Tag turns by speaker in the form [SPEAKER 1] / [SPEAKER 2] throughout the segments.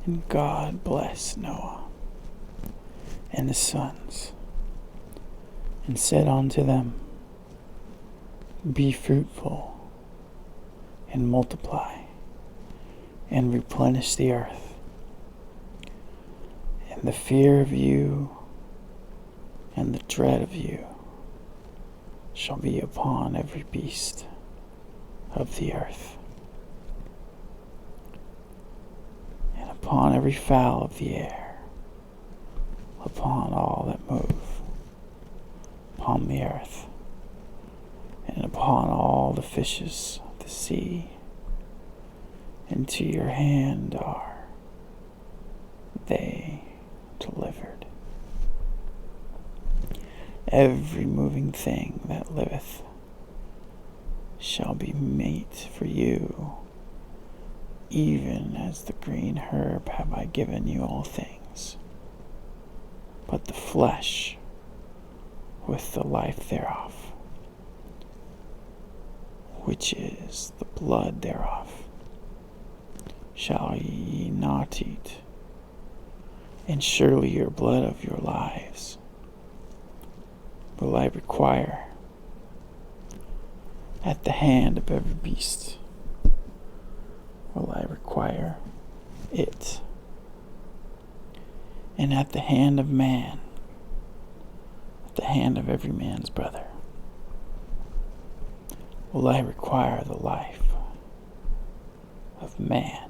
[SPEAKER 1] And God blessed Noah and his sons, and said unto them, Be fruitful, and multiply, and replenish the earth. And the fear of you and the dread of you shall be upon every beast of the earth, and upon every fowl of the air, upon all that move upon the earth, and upon all the fishes of the sea. Into your hand are they delivered. Every moving thing that liveth shall be meat for you, even as the green herb have I given you all things. But the flesh with the life thereof, which is the blood thereof, shall ye not eat, and surely your blood of your lives will I require at the hand of every beast. Will I require it, and at the hand of man, at the hand of every man's brother, will I require the life of man.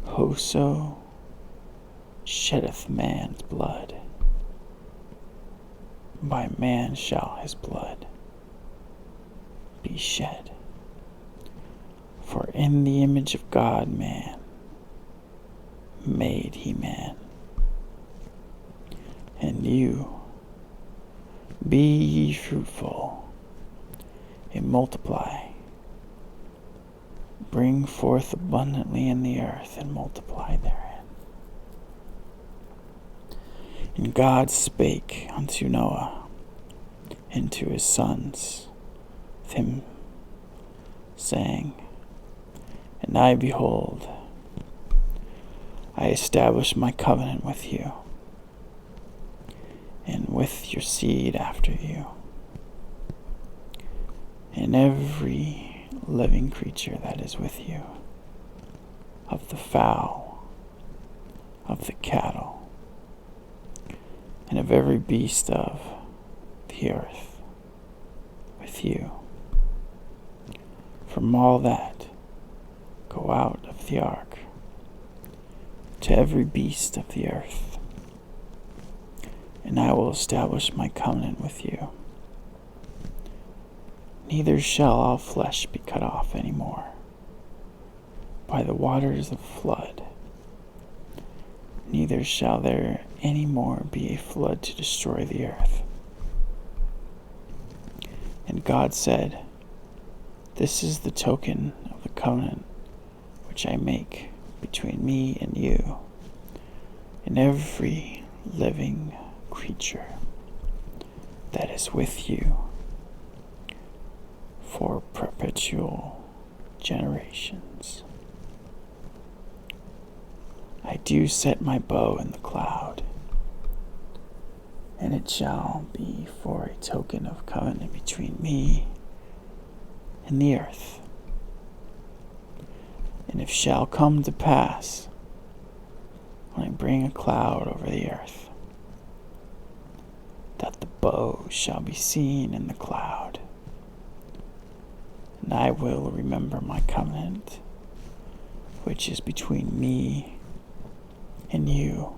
[SPEAKER 1] Whoso sheddeth man's blood, by man shall his blood be shed. For in the image of God man made he man. And you, be ye fruitful, and multiply. Bring forth abundantly in the earth, and multiply therein. And God spake unto Noah and to his sons with him, saying, And I, behold, I establish my covenant with you, and with your seed after you, and every living creature that is with you, of the fowl, of the cattle, and of every beast of the earth with you. From all that go out of the ark, to every beast of the earth, and I will establish my covenant with you. Neither shall all flesh be cut off any more by the waters of flood, neither shall there any more be a flood to destroy the earth. And God said, This is the token of the covenant which I make between me and you, and every living creature that is with you, for perpetual generations. I do set my bow in the cloud, and it shall be for a token of covenant between me and the earth. And it shall come to pass, when I bring a cloud over the earth, that the bow shall be seen in the cloud. And I will remember my covenant, which is between me and you,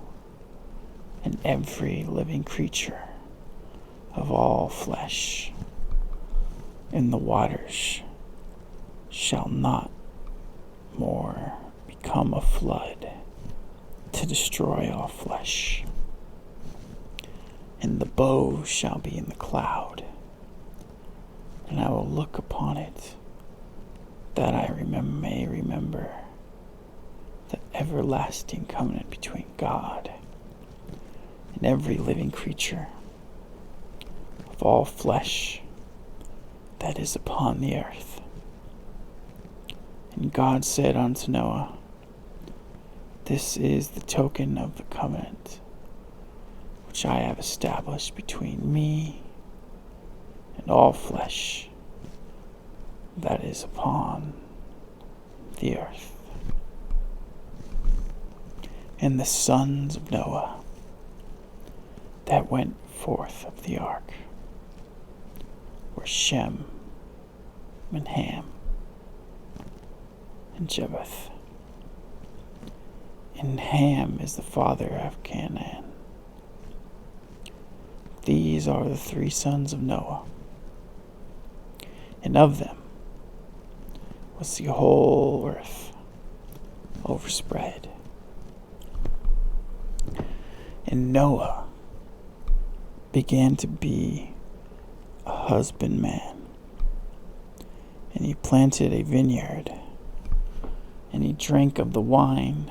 [SPEAKER 1] and every living creature of all flesh in the waters shall not more become a flood to destroy all flesh. And the bow shall be in the cloud, and I will look upon it, that I may remember the everlasting covenant between God and every living creature of all flesh that is upon the earth. And God said unto Noah, This is the token of the covenant which I have established between me and all flesh that is upon the earth. And the sons of Noah that went forth of the ark were Shem and Ham and Japheth. And Ham is the father of Canaan. These are the 3 sons of Noah, and of them was the whole earth overspread. And Noah began to be a husbandman, and he planted a vineyard, and he drank of the wine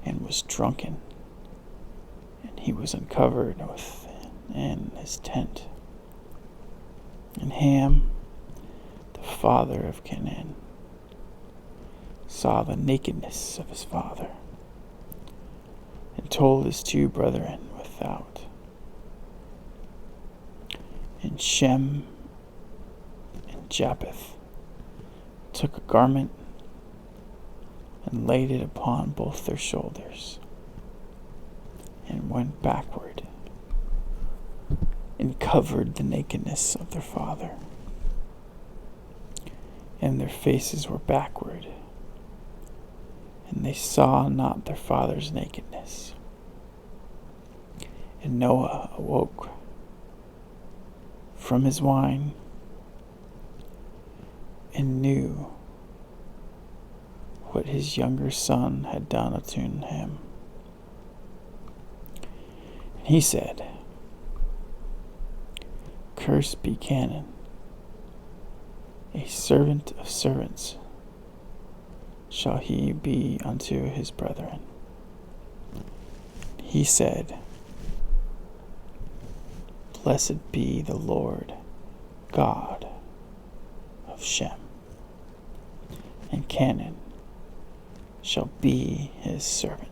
[SPEAKER 1] and was drunken, and he was uncovered within his tent. And Ham, the father of Canaan, saw the nakedness of his father, and told his 2 brethren without. And Shem and Japheth took a garment and laid it upon both their shoulders, and went backward, and covered the nakedness of their father. And their faces were backward, and they saw not their father's nakedness. And Noah awoke from his wine, and knew what his younger son had done unto him. And he said, Cursed be Canaan, a servant of servants shall he be unto his brethren. He said, Blessed be the Lord God of Shem, and Canaan shall be his servant.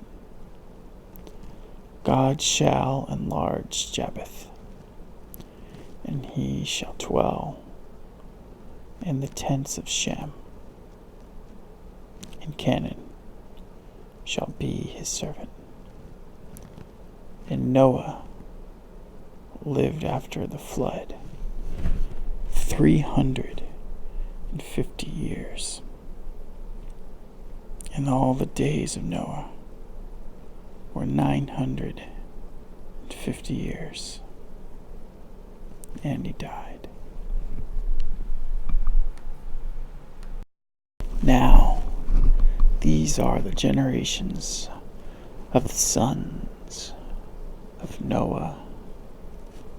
[SPEAKER 1] God shall enlarge Japheth, and he shall dwell in the tents of Shem, and Canaan shall be his servant. And Noah lived after the flood 350 years. And all the days of Noah were 950 years. And he died. Now, these are the generations of the sons of Noah: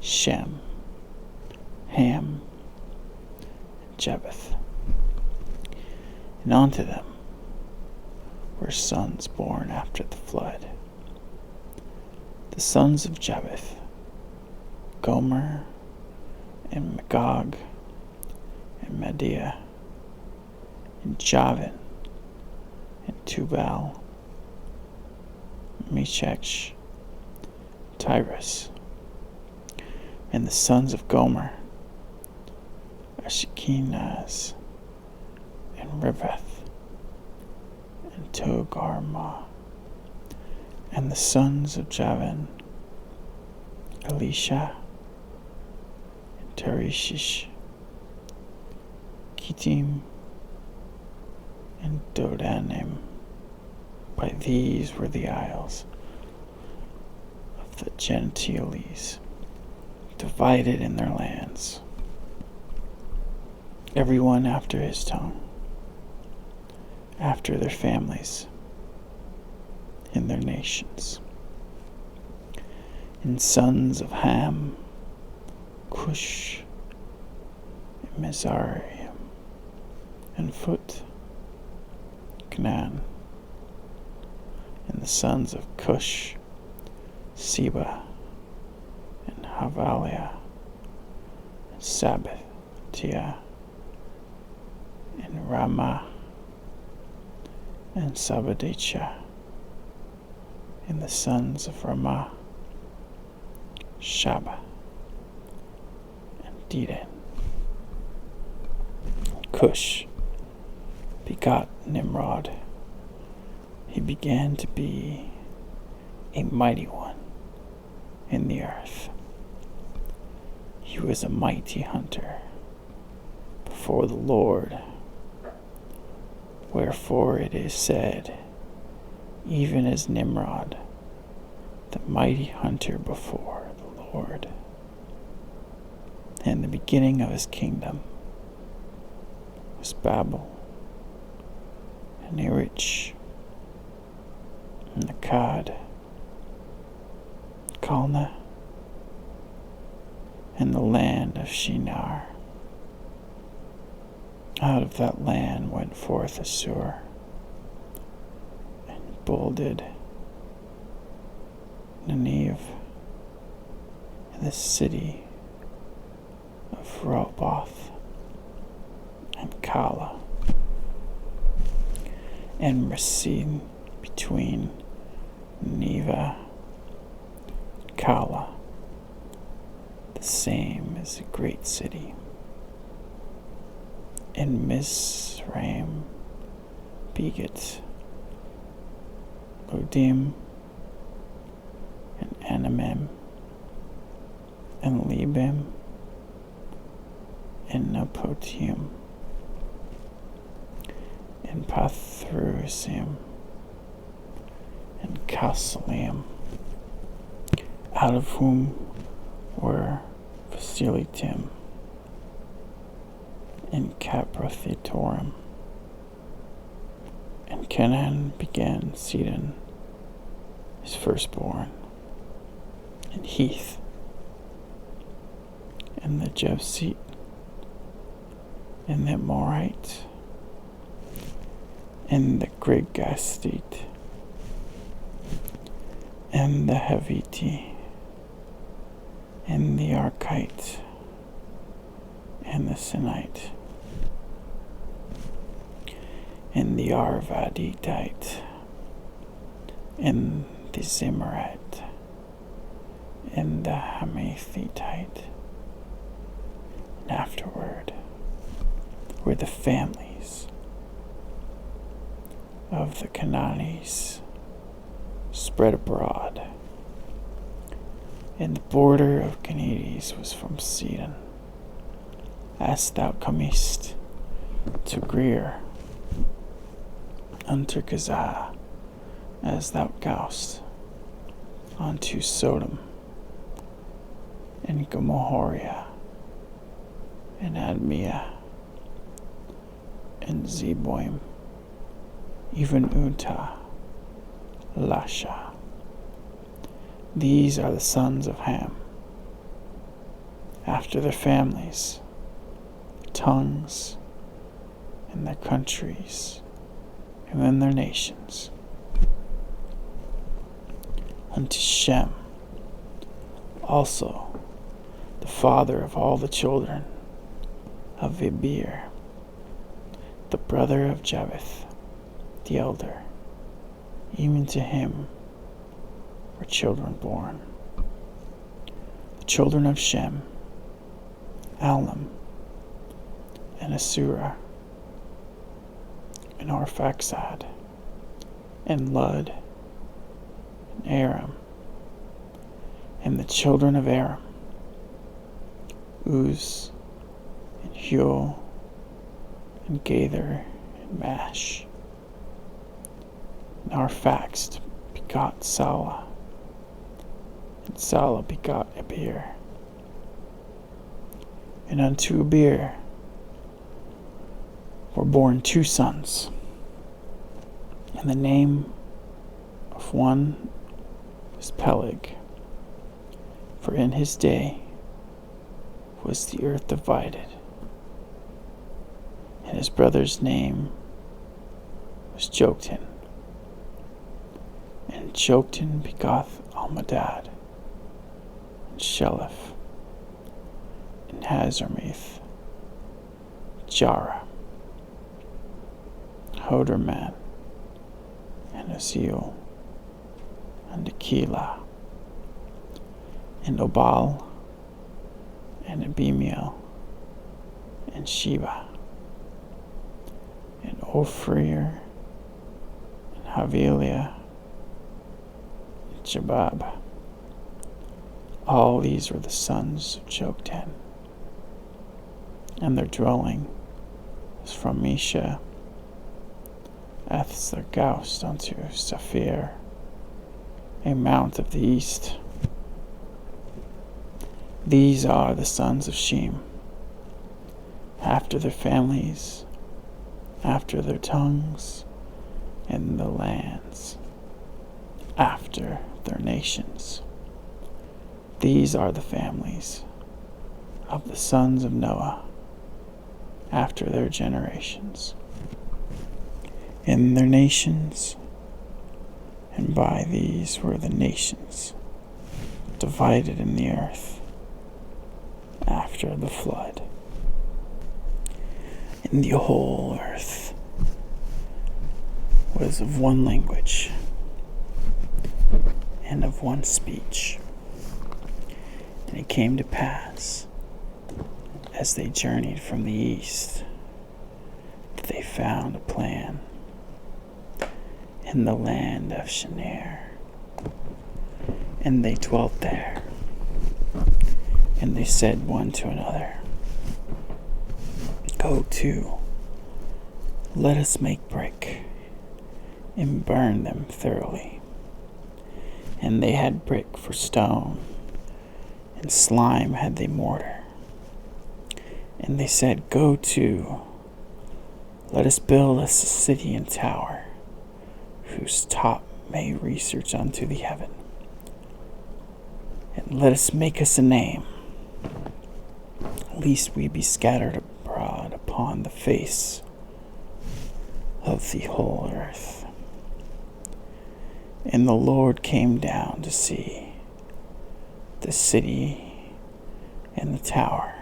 [SPEAKER 1] Shem, Ham, and Japheth. And unto them were sons born after the flood. The sons of Japheth: Gomer, and Magog, and Medea, and Javan, and Tubal, Meshach, Tyrus. And the sons of Gomer: Ashkenaz, and Riveth, and Togarmah. And the sons of Javan: Elisha, and Tarishish, Kittim, and Dodanim. By these were the isles of the Gentiles, divided in their lands, every one after his tongue, after their families, in their nations. And sons of Ham: Cush, and Mizraim, and Phut, Canaan. And the sons of Cush: Seba, and Havalia, and Sabbathia, and Ramah, and Sabbathia, and the sons of Ramah, Sheba, and Dedan. Cush begot Nimrod. He began to be a mighty one in the earth. He was a mighty hunter before the Lord. Wherefore it is said, even as Nimrod, the mighty hunter before the Lord. And the beginning of his kingdom was Babel, and Erich, and Akkad, Calneh, and the land of Shinar. Out of that land went forth Assur, and builded Nineveh, and the city of Rehoboth, and Calah, and Racine between Nineveh and Calah. The same is a great city. And Mizraim begat Ludim, and Anamim, and Libim, and Nepotium, and Pathrusim, and Casalium, out of whom were Vasilitim, and Caprothetorim. And Canaan began Sidon, his firstborn, and Heath, and the Jebusite, and the Amorite, and the Girgashite, and the Hivite, and the Archite, and the Sinite, and the Arvadite, and the Zimrite, and the Hamathite. And afterward were the families of the Canaanites spread abroad, and the border of Canaanites was from Sidon, as thou comest to Greer, unto Gaza, as thou goest unto Sodom, and Gomorrah, and Admah, and Zeboim, even Uta, Lasha. These are the sons of Ham, after their families, their tongues, and their countries, and in their nations. Unto Shem, also the father of all the children of Eber, the brother of Japheth, the elder, even to him were children born. The children of Shem, Elam, and Asura, and Arphaxad, and Lud, and Aram. And the children of Aram, Uz, and Huel, and Gaither, and Mash. And Arphaxad begot Salah, and Salah begot Eber. And unto Eber were born 2 sons, and the name of one was Peleg, for in his day was the earth divided, and his brother's name was Joktan. And Joktan begot Almadad, and Sheleph, and Hazarmith, Jara, Hoderman, and Aziel, and Keilah, and Obal, and Abimael, and Sheba, and Ophir, and Havilah, and Jobab. All these were the sons of Joktan, and their dwelling was from Mesha, Ethzergaust unto Saphir, a mount of the east. These are the sons of Shem, after their families, after their tongues, in the lands, after their nations. These are the families of the sons of Noah, after their generations, in their nations, and by these were the nations divided in the earth after the flood. And the whole earth was of one language and of one speech. And it came to pass, as they journeyed from the east, that they found a plan in the land of Shinar, and they dwelt there. And they said one to another, Go to, let us make brick, and burn them thoroughly. And they had brick for stone, and slime had they mortar. And they said, Go to, let us build us a city and tower, whose top may research unto the heaven. And let us make us a name, lest we be scattered abroad upon the face of the whole earth. And the Lord came down to see the city and the tower,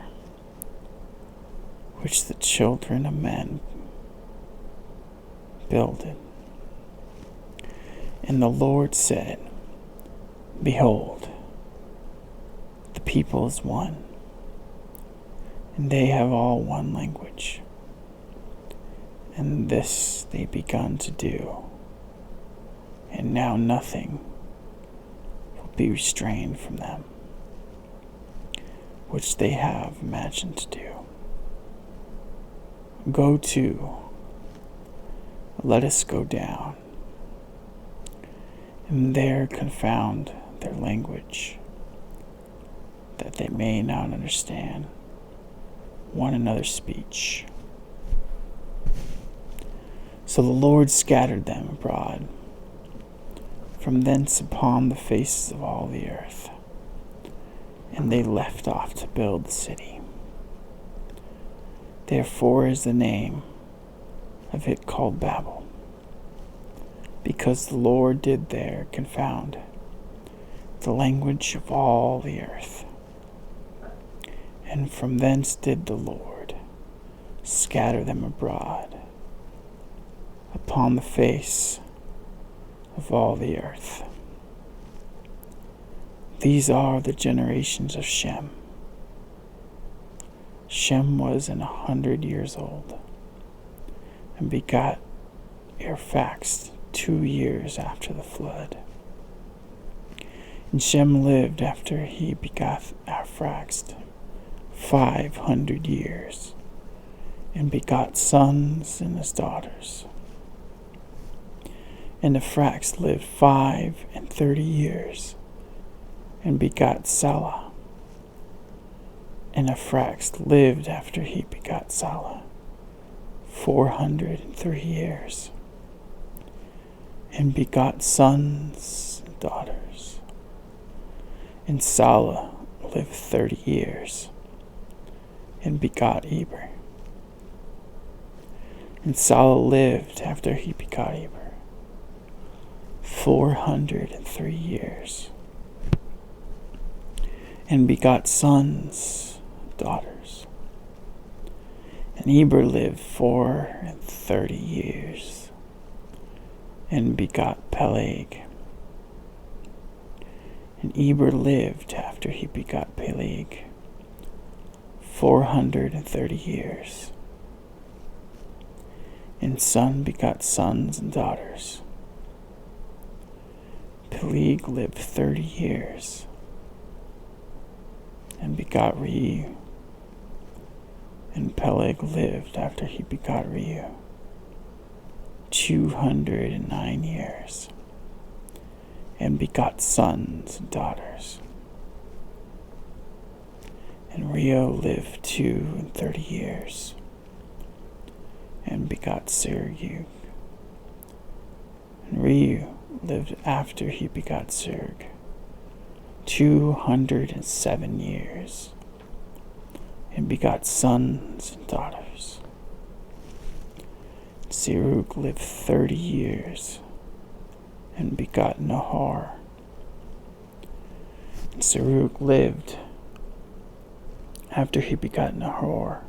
[SPEAKER 1] which the children of men builded. And the Lord said, Behold, the people is one, and they have all one language. And this they begun to do, and now nothing will be restrained from them, which they have imagined to do. Go to, let us go down, and there confound their language, that they may not understand one another's speech. So the Lord scattered them abroad from thence upon the faces of all the earth, and they left off to build the city. Therefore is the name of it called Babel, because the Lord did there confound the language of all the earth. And from thence did the Lord scatter them abroad upon the face of all the earth. These are the generations of Shem. Shem was 100 years old, and begot Arphaxad 2 years after the flood. And Shem lived after he begot Arphaxad 500 years, and begot sons and his daughters. And Arphaxad lived 35 years, and begot Salah. And Arphaxad lived after he begot Salah 403 years, and begot sons and daughters. And Salah lived 30 years, and begot Eber. And Salah lived after he begot Eber 403 years, and begot sons and daughters. And Eber lived 30 years, and begot Peleg. And Eber lived after he begot Peleg 430 years. And Son begot sons and daughters. Peleg lived 30 years and begot Reu. And Peleg lived after he begot Reu 209 years and begot sons and daughters. And Reu lived 32 years and begot Serug. And Reu lived after he begot Serug 207 years and begot sons and daughters. Serug lived 30 years and begot Nahor. And Serug lived after he begot Nahor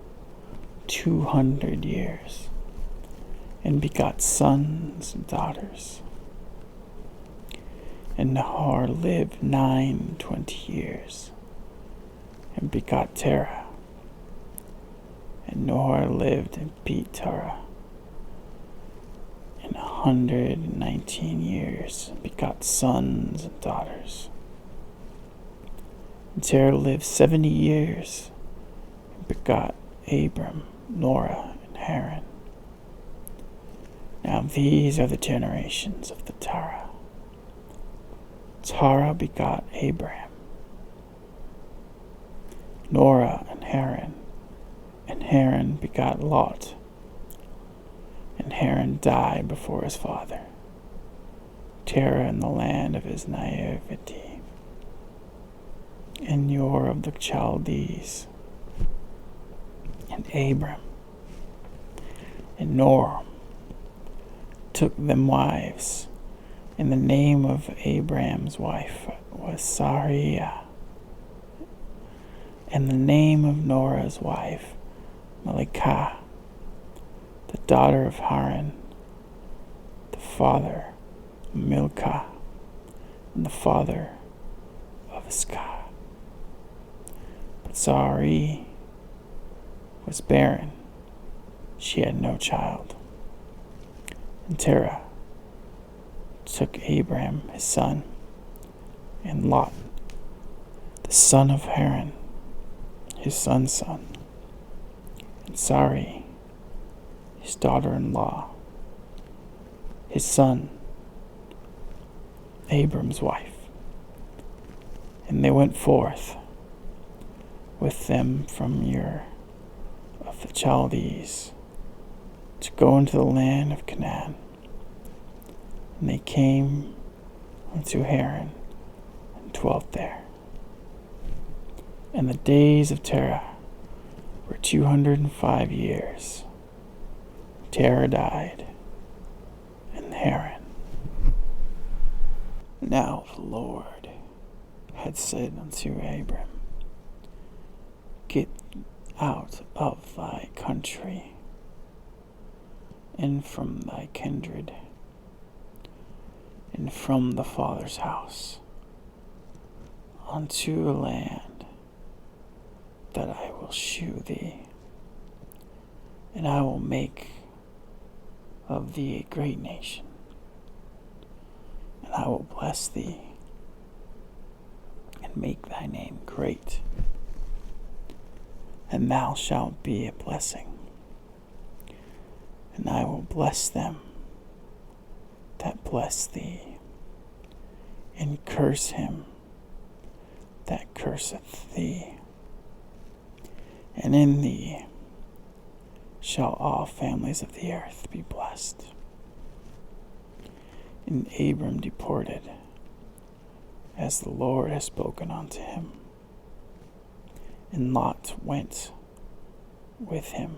[SPEAKER 1] 200 years and begot sons and daughters. And Nahor lived 29 years and begot Terah. And Nahor lived and begat Terah 119 years and begot sons and daughters. And Terah lived 70 years and begot Abram, Norah, and Haran. Now these are the generations of the Terah. Terah begot Abram, Norah, and Haran begot Lot. And Haran died before his father, Terah in the land of his naivety, and Ur of the Chaldees, and Abram, and Noram took them wives, and the name of Abram's wife was Sarai, and the name of Norah's wife Melechah, the daughter of Haran, the father of Milcah, and the father of Iscah. But Sarai was barren; she had no child. And Terah took Abram his son, and Lot, the son of Haran, his son's son, and Sarai, his daughter-in-law, his son, Abram's wife. And they went forth with them from Ur of the Chaldees to go into the land of Canaan. And they came unto Haran and dwelt there. And the days of Terah were 205 years. Terah died, and Haran. Now the Lord had said unto Abram, Get out of thy country, and from thy kindred, and from the father's house, unto a land that I will shew thee, and I will make of thee a great nation, and I will bless thee, and make thy name great, and thou shalt be a blessing. And I will bless them that bless thee, and curse him that curseth thee. And in thee shall all families of the earth be blessed. And Abram departed, as the Lord has spoken unto him. And Lot went with him.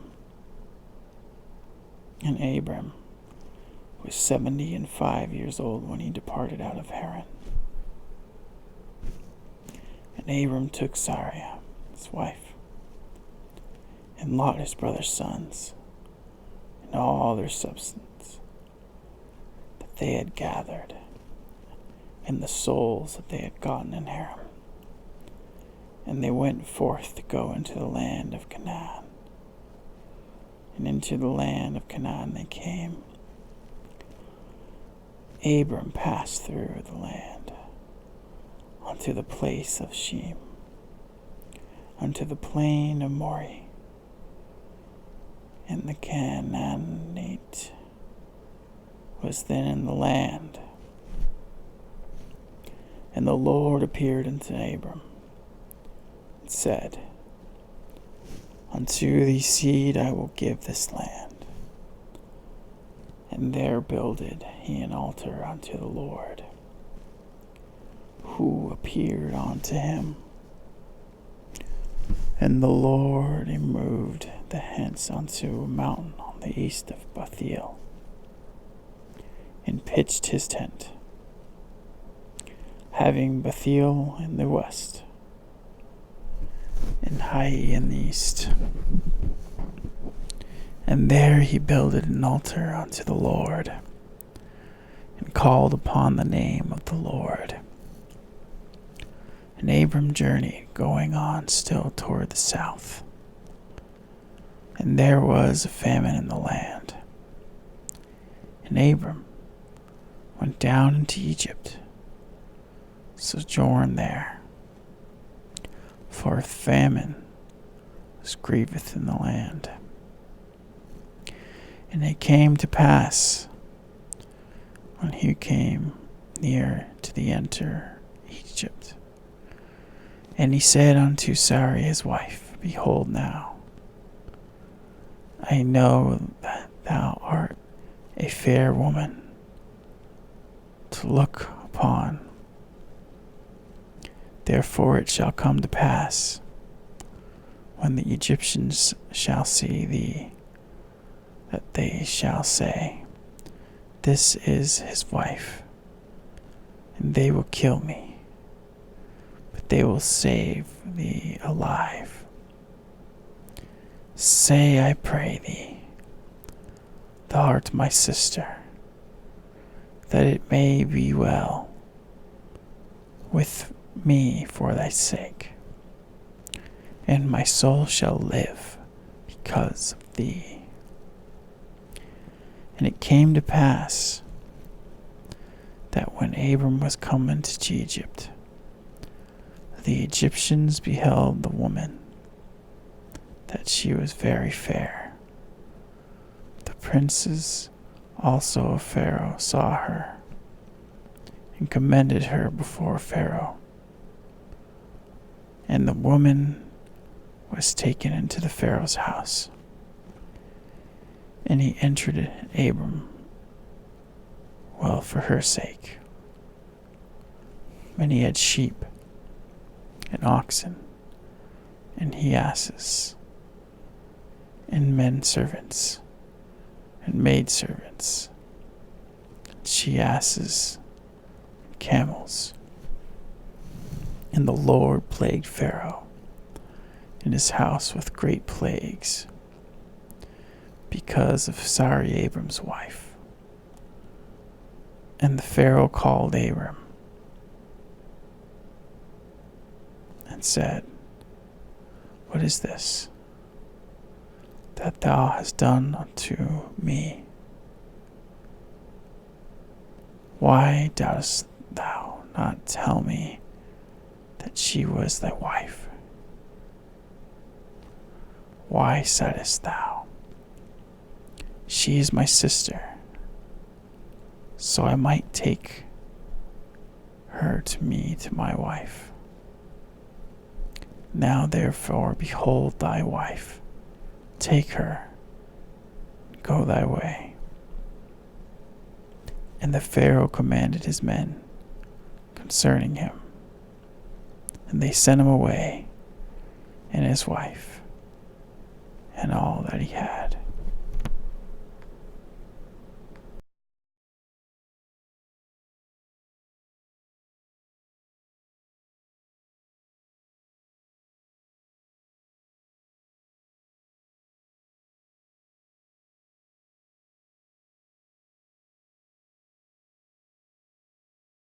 [SPEAKER 1] And Abram was 75 years old when he departed out of Haran. And Abram took Sarai, his wife, and Lot his brother's sons, and all their substance that they had gathered, and the souls that they had gotten in Haran. And they went forth to go into the land of Canaan. And into the land of Canaan they came. Abram passed through the land unto the place of Shem, unto the plain of Moreh. And the Canaanite was then in the land. And the Lord appeared unto Abram, and said, Unto thy seed I will give this land. And there builded he an altar unto the Lord, who appeared unto him. And the Lord removed the hence unto a mountain on the east of Bethel, and pitched his tent, having Bethel in the west, and Hai in the east. And there he builded an altar unto the Lord, and called upon the name of the Lord. And Abram journeyed, going on still toward the south. And there was a famine in the land. And Abram went down into Egypt, sojourned there. For famine was grievous in the land. And it came to pass, when he came near to the enter Egypt, and he said unto Sarai his wife, Behold now, I know that thou art a fair woman to look upon. Therefore it shall come to pass, when the Egyptians shall see thee, that they shall say, This is his wife, and they will kill me, but they will save thee alive. Say, I pray thee, thou art my sister, that it may be well with me for thy sake, and my soul shall live because of thee. And it came to pass that when Abram was come into Egypt, the Egyptians beheld the woman, that she was very fair. The princes also of Pharaoh saw her, and commended her before Pharaoh. And the woman was taken into the Pharaoh's house. And he entered Abram well for her sake. And he had sheep and oxen and he asses and men servants and maid servants, she asses and camels. And the Lord plagued Pharaoh and his house with great plagues, because of Sarai Abram's wife. And the Pharaoh called Abram and said, What is this that thou hast done unto me? Why dost thou not tell me that she was thy wife? Why saidst thou, She is my sister, so I might take her to me to my wife? Now therefore, behold thy wife, take her, and go thy way. And the Pharaoh commanded his men concerning him, and they sent him away, and his wife, and all that he had.